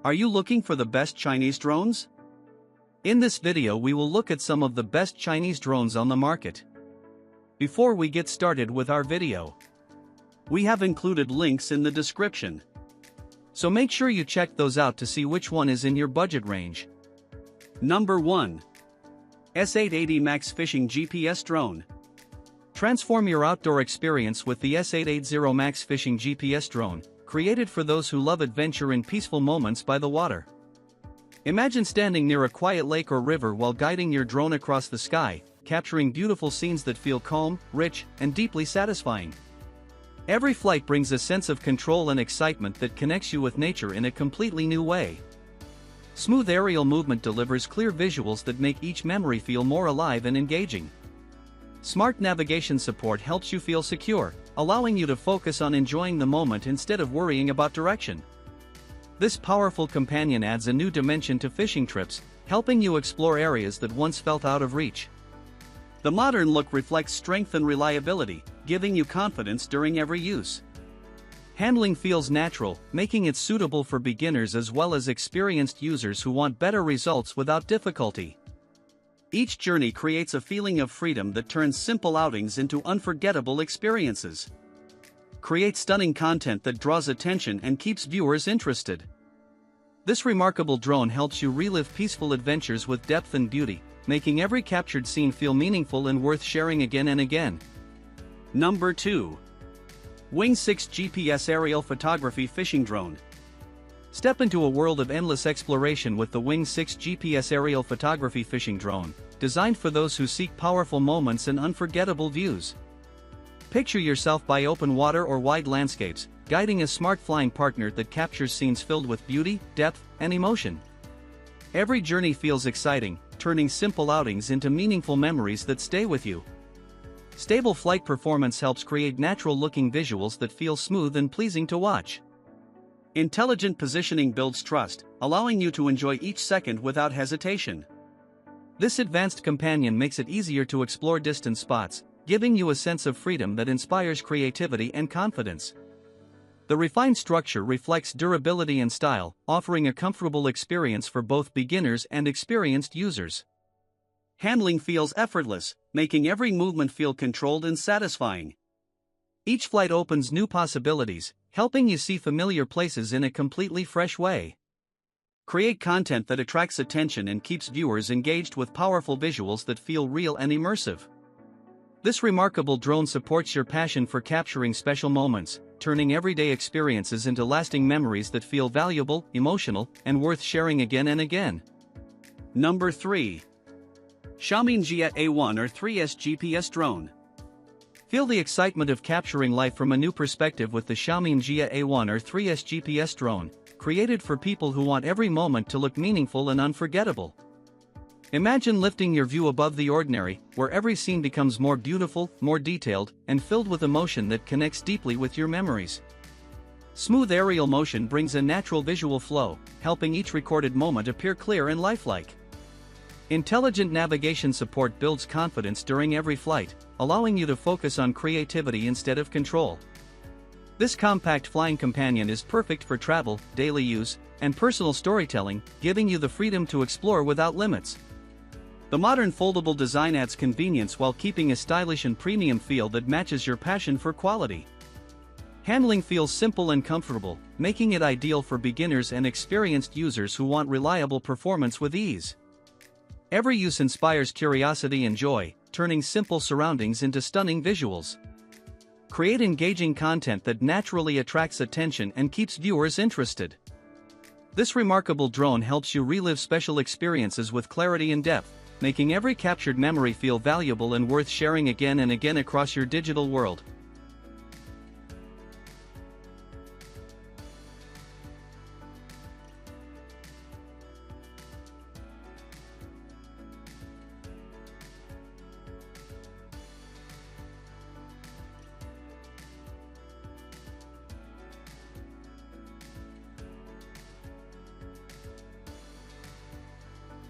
Are you looking for the best Chinese drones? In this video we will look at some of the best Chinese drones on the market. Before we get started with our video, we have included links in the description. So make sure you check those out to see which one is in your budget range. Number 1. S880 Max Fishing GPS Drone. Transform your outdoor experience with the S880 Max Fishing GPS Drone, created for those who love adventure in peaceful moments by the water. Imagine standing near a quiet lake or river while guiding your drone across the sky, capturing beautiful scenes that feel calm, rich, and deeply satisfying. Every flight brings a sense of control and excitement that connects you with nature in a completely new way. Smooth aerial movement delivers clear visuals that make each memory feel more alive and engaging. Smart navigation support helps you feel secure, allowing you to focus on enjoying the moment instead of worrying about direction. This powerful companion adds a new dimension to fishing trips, helping you explore areas that once felt out of reach. The modern look reflects strength and reliability, giving you confidence during every use. Handling feels natural, making it suitable for beginners as well as experienced users who want better results without difficulty. Each journey creates a feeling of freedom that turns simple outings into unforgettable experiences. Create stunning content that draws attention and keeps viewers interested. This remarkable drone helps you relive peaceful adventures with depth and beauty, making every captured scene feel meaningful and worth sharing again and again. Number 2. Wing 6 GPS Aerial Photography Fishing Drone. Step into a world of endless exploration with the Wing 6 GPS Aerial Photography Fishing Drone, designed for those who seek powerful moments and unforgettable views. Picture yourself by open water or wide landscapes, guiding a smart flying partner that captures scenes filled with beauty, depth, and emotion. Every journey feels exciting, turning simple outings into meaningful memories that stay with you. Stable flight performance helps create natural-looking visuals that feel smooth and pleasing to watch. Intelligent positioning builds trust, allowing you to enjoy each second without hesitation. This advanced companion makes it easier to explore distant spots, giving you a sense of freedom that inspires creativity and confidence. The refined structure reflects durability and style, offering a comfortable experience for both beginners and experienced users. Handling feels effortless, making every movement feel controlled and satisfying. Each flight opens new possibilities, helping you see familiar places in a completely fresh way. Create content that attracts attention and keeps viewers engaged with powerful visuals that feel real and immersive. This remarkable drone supports your passion for capturing special moments, turning everyday experiences into lasting memories that feel valuable, emotional, and worth sharing again and again. Number 3. Xiaomi Mjia A1 or 3S GPS Drone. Feel the excitement of capturing life from a new perspective with the Xiaomi Mjia A1 or 3S GPS Drone, created for people who want every moment to look meaningful and unforgettable. Imagine lifting your view above the ordinary, where every scene becomes more beautiful, more detailed, and filled with emotion that connects deeply with your memories. Smooth aerial motion brings a natural visual flow, helping each recorded moment appear clear and lifelike. Intelligent navigation support builds confidence during every flight, allowing you to focus on creativity instead of control. This compact flying companion is perfect for travel, daily use, and personal storytelling, giving you the freedom to explore without limits. The modern foldable design adds convenience while keeping a stylish and premium feel that matches your passion for quality. Handling feels simple and comfortable, making it ideal for beginners and experienced users who want reliable performance with ease. Every use inspires curiosity and joy, turning simple surroundings into stunning visuals. Create engaging content that naturally attracts attention and keeps viewers interested. This remarkable drone helps you relive special experiences with clarity and depth, making every captured memory feel valuable and worth sharing again and again across your digital world.